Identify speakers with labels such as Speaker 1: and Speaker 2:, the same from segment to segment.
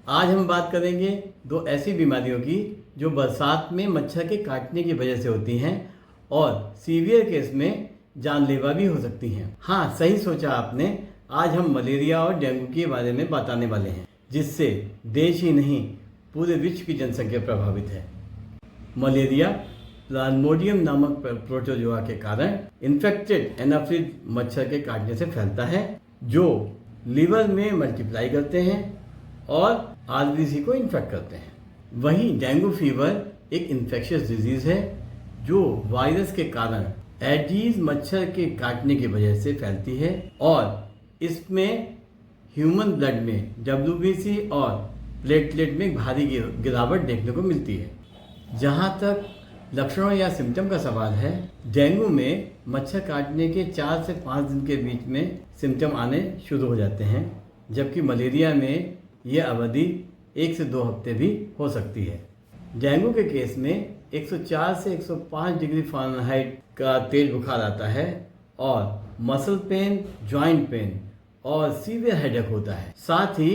Speaker 1: आज हम बात करेंगे दो ऐसी बीमारियों की जो बरसात में मच्छर के काटने की वजह से होती हैं और सीवियर केस में जानलेवा भी हो सकती हैं। हाँ, सही सोचा आपने। आज हम मलेरिया और डेंगू के बारे में बताने वाले हैं, जिससे देश ही नहीं पूरे विश्व की जनसंख्या प्रभावित है। मलेरिया प्लाज्मोडियम नामक प्रोटोजोआ के कारण इन्फेक्टेड एनाफिलिस मच्छर के काटने से फैलता है, जो लीवर में मल्टीप्लाई करते हैं और आरबीसी को इन्फेक्ट करते हैं। वहीं डेंगू फीवर एक इन्फेक्शियस डिजीज है जो वायरस के कारण एडीज मच्छर के काटने की वजह से फैलती है और इसमें ह्यूमन ब्लड में डब्ल्यूबीसी और प्लेटलेट में भारी गिरावट देखने को मिलती है। जहां तक लक्षणों या सिम्टम का सवाल है, डेंगू में मच्छर काटने के 4 से 5 दिन के बीच में सिम्टम आने शुरू हो जाते हैं, जबकि मलेरिया में यह अवधि 1 से 2 हफ्ते भी हो सकती है। डेंगू के केस में 104 से 105 डिग्री फ़ारेनहाइट का तेज बुखार आता है और मसल पेन, जॉइंट पेन और सीवियर हेडेक होता है। साथ ही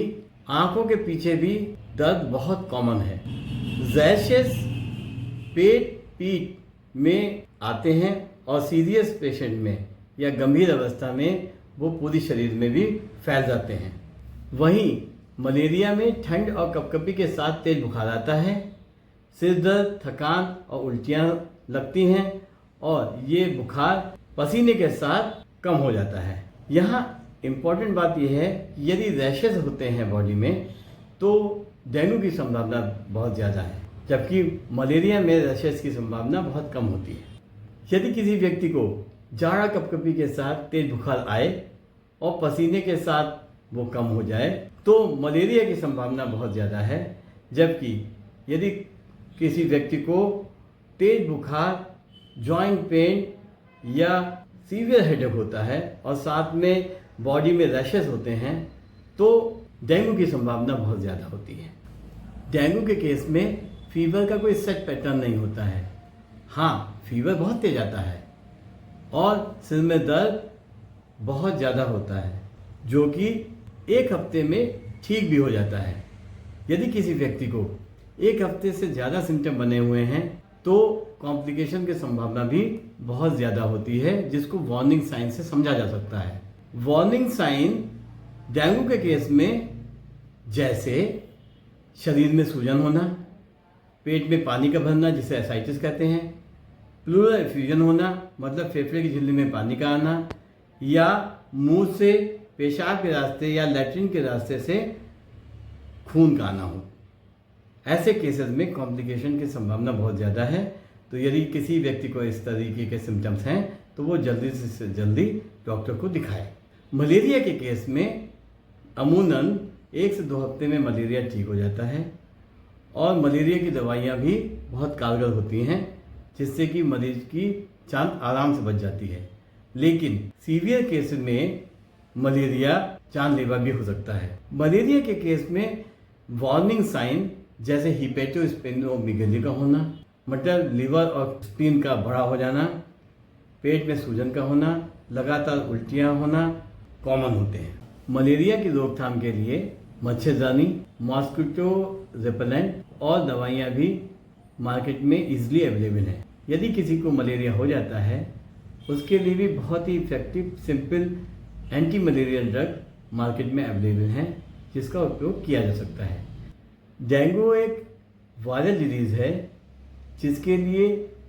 Speaker 1: आंखों के पीछे भी दर्द बहुत कॉमन है। रैशेस पेट, पीठ में आते हैं और सीरियस पेशेंट में या गंभीर अवस्था में वो पूरी शरीर में भी फैल जाते हैं। वहीं मलेरिया में ठंड और कपकपी के साथ तेज बुखार आता है, सिर दर्द, थकान और उल्टियाँ लगती हैं और ये बुखार पसीने के साथ कम हो जाता है। यहाँ इम्पॉर्टेंट बात यह है कि यदि रैशेस होते हैं बॉडी में तो डेंगू की संभावना बहुत ज़्यादा है, जबकि मलेरिया में रैशेस की संभावना बहुत कम होती है। यदि किसी व्यक्ति को जाड़ा कपकपी के साथ तेज बुखार आए और पसीने के साथ वो कम हो जाए तो मलेरिया की संभावना बहुत ज़्यादा है, जबकि यदि किसी व्यक्ति को तेज बुखार, जॉइंट पेन या सीवियर हेडेक होता है और साथ में बॉडी में रैशेस होते हैं तो डेंगू की संभावना बहुत ज़्यादा होती है। डेंगू के केस में फीवर का कोई सेट पैटर्न नहीं होता है। हाँ, फीवर बहुत तेज आता है और सिर में दर्द बहुत ज़्यादा होता है, जो कि 1 हफ्ते में ठीक भी हो जाता है। यदि किसी व्यक्ति को 1 हफ्ते से ज़्यादा सिम्टम बने हुए हैं तो कॉम्प्लिकेशन की संभावना भी बहुत ज़्यादा होती है, जिसको वार्निंग साइन से समझा जा सकता है। वार्निंग साइन डेंगू के केस में जैसे शरीर में सूजन होना, पेट में पानी का भरना जिसे एसाइटिस कहते हैं, प्लूरल एफ्यूजन होना मतलब फेफड़े की झिल्ली में पानी का आना, या मुंह से पेशाब के रास्ते या लैट्रिन के रास्ते से खून का आना हो। ऐसे केसेस में कॉम्प्लिकेशन की संभावना बहुत ज़्यादा है। तो यदि किसी व्यक्ति को इस तरीके के सिम्टम्स हैं तो वो जल्दी से जल्दी डॉक्टर को दिखाए। मलेरिया के केस में अमूमन 1 से 2 हफ्ते में मलेरिया ठीक हो जाता है और मलेरिया की दवाइयाँ भी बहुत कारगर होती हैं, जिससे कि मरीज की जान आराम से बच जाती है। लेकिन सीवियर केस में मलेरिया जानलेवा भी हो सकता है। मलेरिया के केस में वार्निंग साइन जैसे हिपेटोस्प्लेनोमेगाली का होना, मतलब लीवर और स्प्लीन का बड़ा हो जाना, पेट में सूजन का होना, लगातार उल्टियाँ होना कॉमन होते हैं। मलेरिया की रोकथाम के लिए मच्छरदानी, मॉस्किटो रिपेलेंट और दवाइयाँ भी मार्केट में इजीली अवेलेबल हैं। यदि किसी को मलेरिया हो जाता है उसके लिए भी बहुत ही effective simple anti malarial drug market में अवेलेबल हैं, जिसका उपयोग किया जा सकता है। डेंगू एक वायरल डिजीज़ है जिसके लिए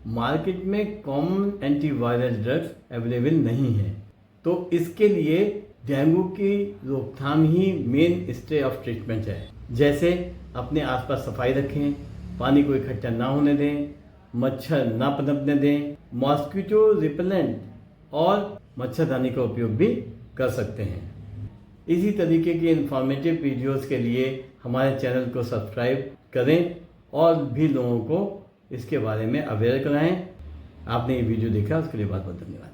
Speaker 1: मार्केट में कॉमन एंटीवायरल ड्रग्स अवेलेबल नहीं है, तो इसके लिए डेंगू की रोकथाम ही मेन स्टे ऑफ ट्रीटमेंट है। जैसे अपने आसपास सफाई रखें, पानी को इकट्ठा ना होने दें, मच्छर ना पनपने दें, मॉस्किटो रिपेलेंट और मच्छरदानी का उपयोग भी कर सकते हैं। इसी तरीके के इंफॉर्मेटिव वीडियोस के लिए हमारे चैनल को सब्सक्राइब करें और भी लोगों को इसके बारे में अवेयर कराएं। आपने ये वीडियो देखा उसके लिए बहुत बहुत धन्यवाद।